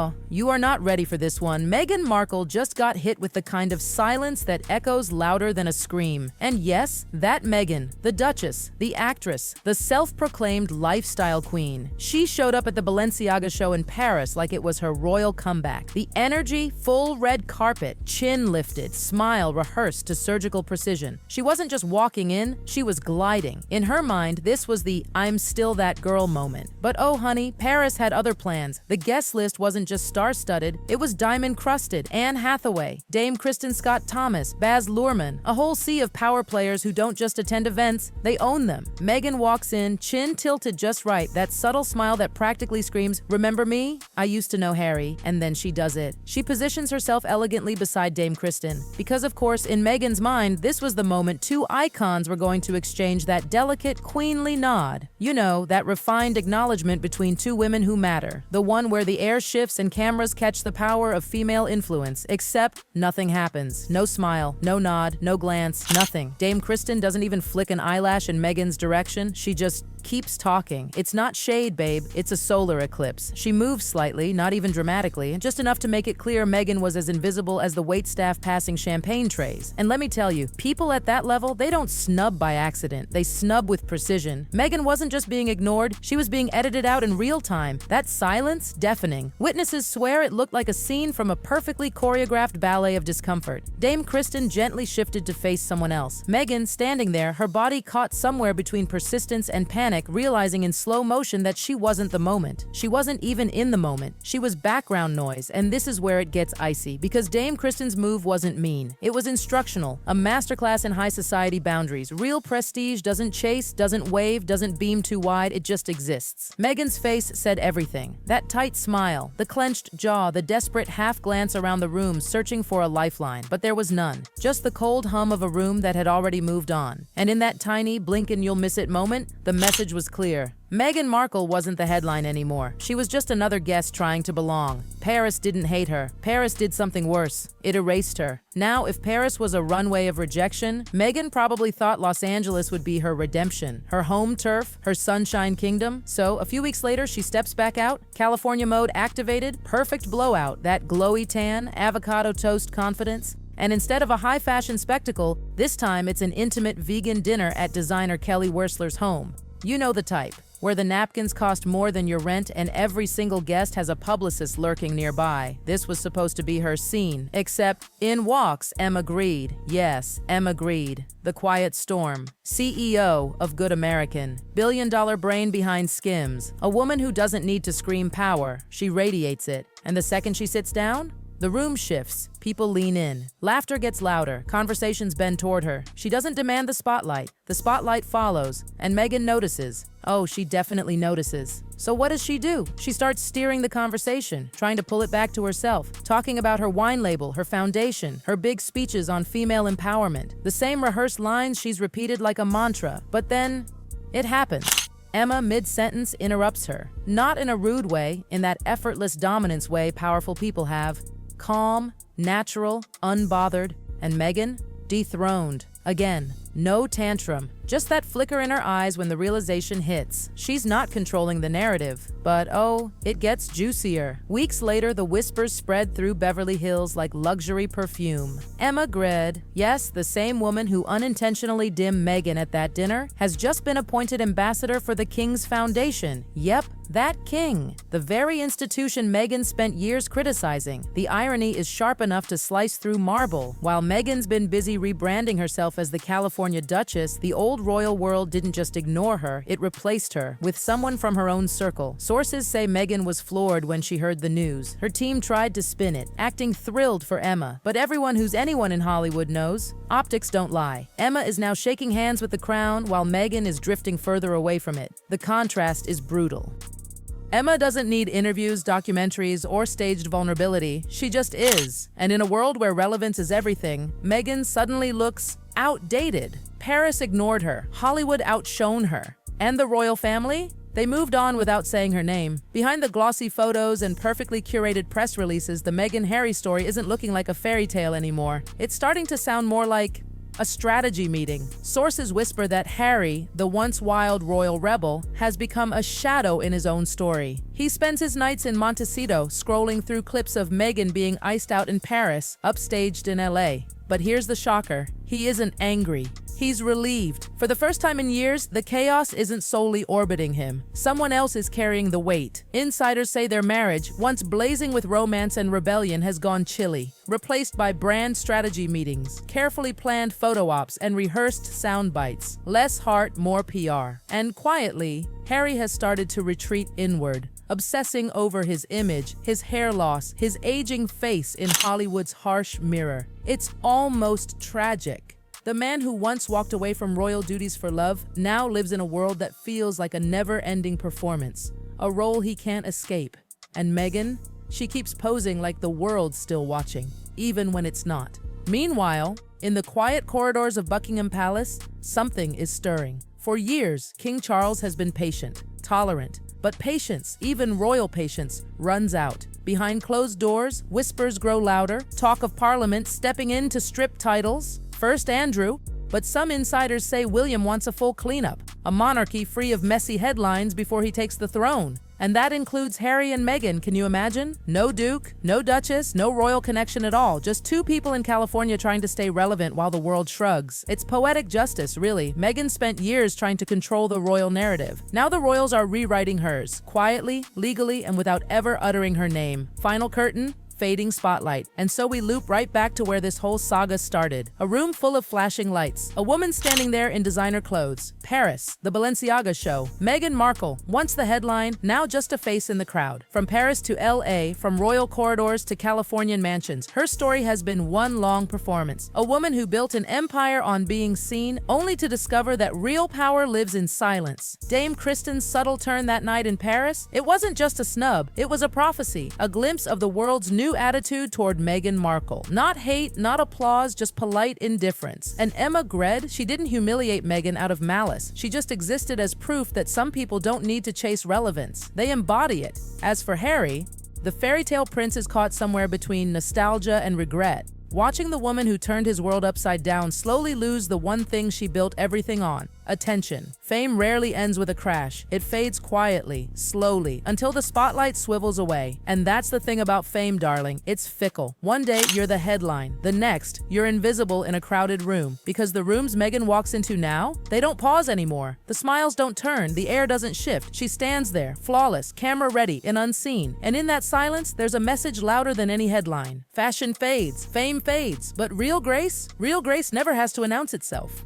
Oh, you are not ready for this one. Meghan Markle just got hit with the kind of silence that echoes louder than a scream. And yes, that Meghan, the Duchess, the actress, the self-proclaimed lifestyle queen. She showed up at the Balenciaga show in Paris like it was her royal comeback. The energy, full red carpet, chin lifted, smile rehearsed to surgical precision. She wasn't just walking in, she was gliding. In her mind, this was the "I'm still that girl" moment. But oh honey, Paris had other plans. The guest list wasn't just star-studded, it was diamond-crusted. Anne Hathaway, Dame Kristin Scott Thomas, Baz Luhrmann, a whole sea of power players who don't just attend events, they own them. Meghan walks in, chin tilted just right, that subtle smile that practically screams, "Remember me? I used to know Harry," and then she does it. She positions herself elegantly beside Dame Kristin, because of course, in Meghan's mind, this was the moment two icons were going to exchange that delicate, queenly nod. You know, that refined acknowledgement between two women who matter, the one where the air shifts and cameras catch the power of female influence, except nothing happens. No smile, no nod, no glance, nothing. Dame Kristin doesn't even flick an eyelash in Meghan's direction, she just keeps talking. It's not shade, babe, it's a solar eclipse. She moves slightly, not even dramatically, just enough to make it clear Meghan was as invisible as the waitstaff passing champagne trays. And let me tell you, people at that level, they don't snub by accident, they snub with precision. Meghan wasn't just being ignored, she was being edited out in real time. That silence, deafening. Witnesses swear it looked like a scene from a perfectly choreographed ballet of discomfort. Dame Kristin gently shifted to face someone else. Meghan, standing there, her body caught somewhere between persistence and panic, realizing in slow motion that she wasn't the moment. She wasn't even in the moment. She was background noise, and this is where it gets icy, because Dame Kristin's move wasn't mean. It was instructional, a masterclass in high society boundaries. Real prestige doesn't chase, doesn't wave, doesn't beam too wide, it just exists. Meghan's face said everything. That tight smile, the clenched jaw, the desperate half-glance around the room searching for a lifeline. But there was none. Just the cold hum of a room that had already moved on. And in that tiny blink and you'll miss it moment, the message was clear. Meghan Markle wasn't the headline anymore. She was just another guest trying to belong. Paris didn't hate her. Paris did something worse. It erased her. Now, if Paris was a runway of rejection, Meghan probably thought Los Angeles would be her redemption, her home turf, her sunshine kingdom. So, a few weeks later, she steps back out, California mode activated, perfect blowout, that glowy tan, avocado toast confidence. And instead of a high-fashion spectacle, this time it's an intimate vegan dinner at designer Kelly Wearstler's home. You know the type, where the napkins cost more than your rent and every single guest has a publicist lurking nearby. This was supposed to be her scene, except in walks Emma Grede. Yes, Emma Grede, the quiet storm, CEO of Good American, billion-dollar brain behind Skims, a woman who doesn't need to scream power, she radiates it. And the second she sits down, the room shifts, people lean in. Laughter gets louder, conversations bend toward her. She doesn't demand the spotlight follows, and Meghan notices. Oh, she definitely notices. So what does she do? She starts steering the conversation, trying to pull it back to herself, talking about her wine label, her foundation, her big speeches on female empowerment. The same rehearsed lines she's repeated like a mantra, but then it happens. Emma, mid-sentence, interrupts her. Not in a rude way, in that effortless dominance way powerful people have. Calm, natural, unbothered, and Meghan, dethroned. Again, no tantrum, just that flicker in her eyes when the realization hits. She's not controlling the narrative, but oh, it gets juicier. Weeks later, the whispers spread through Beverly Hills like luxury perfume. Emma Grede, yes, the same woman who unintentionally dimmed Meghan at that dinner, has just been appointed ambassador for the King's Foundation. Yep, that king. The very institution Meghan spent years criticizing. The irony is sharp enough to slice through marble. While Meghan's been busy rebranding herself as the California Duchess, the old royal world didn't just ignore her, it replaced her with someone from her own circle. Sources say Meghan was floored when she heard the news. Her team tried to spin it, acting thrilled for Emma. But everyone who's anyone in Hollywood knows, optics don't lie. Emma is now shaking hands with the crown while Meghan is drifting further away from it. The contrast is brutal. Emma doesn't need interviews, documentaries, or staged vulnerability. She just is. And in a world where relevance is everything, Meghan suddenly looks outdated. Paris ignored her. Hollywood outshone her. And the royal family? They moved on without saying her name. Behind the glossy photos and perfectly curated press releases, the Meghan Harry story isn't looking like a fairy tale anymore. It's starting to sound more like A strategy meeting. Sources whisper that Harry, the once wild royal rebel, has become a shadow in his own story. He spends his nights in Montecito scrolling through clips of Meghan being iced out in Paris, upstaged in LA. But here's the shocker. He isn't angry. He's relieved. For the first time in years, the chaos isn't solely orbiting him. Someone else is carrying the weight. Insiders say their marriage, once blazing with romance and rebellion, has gone chilly, replaced by brand strategy meetings, carefully planned photo ops, and rehearsed sound bites. Less heart, more PR. And quietly, Harry has started to retreat inward, obsessing over his image, his hair loss, his aging face in Hollywood's harsh mirror. It's almost tragic. The man who once walked away from royal duties for love now lives in a world that feels like a never-ending performance, a role he can't escape. And Meghan? She keeps posing like the world's still watching, even when it's not. Meanwhile, in the quiet corridors of Buckingham Palace, something is stirring. For years, King Charles has been patient, tolerant, but patience, even royal patience, runs out. Behind closed doors, whispers grow louder, talk of Parliament stepping in to strip titles. First Andrew, but some insiders say William wants a full cleanup, a monarchy free of messy headlines before he takes the throne. And that includes Harry and Meghan, can you imagine? No Duke, no Duchess, no royal connection at all, just two people in California trying to stay relevant while the world shrugs. It's poetic justice, really. Meghan spent years trying to control the royal narrative. Now the royals are rewriting hers, quietly, legally, and without ever uttering her name. Final curtain. Fading spotlight. And so we loop right back to where this whole saga started. A room full of flashing lights. A woman standing there in designer clothes. Paris, the Balenciaga show. Meghan Markle, once the headline, now just a face in the crowd. From Paris to LA, from royal corridors to Californian mansions, her story has been one long performance. A woman who built an empire on being seen, only to discover that real power lives in silence. Dame Kristin's subtle turn that night in Paris? It wasn't just a snub, it was a prophecy, a glimpse of the world's new attitude toward Meghan Markle. Not hate, not applause, just polite indifference. And Emma Gredd, she didn't humiliate Meghan out of malice. She just existed as proof that some people don't need to chase relevance. They embody it. As for Harry, the fairy tale prince is caught somewhere between nostalgia and regret. Watching the woman who turned his world upside down slowly lose the one thing she built everything on: attention. Fame rarely ends with a crash. It fades quietly, slowly, until the spotlight swivels away. And that's the thing about fame, darling. It's fickle. One day, you're the headline. The next, you're invisible in a crowded room. Because the rooms Meghan walks into now, they don't pause anymore. The smiles don't turn. The air doesn't shift. She stands there, flawless, camera ready, and unseen. And in that silence, there's a message louder than any headline. Fashion fades. Fame fades. But real grace never has to announce itself.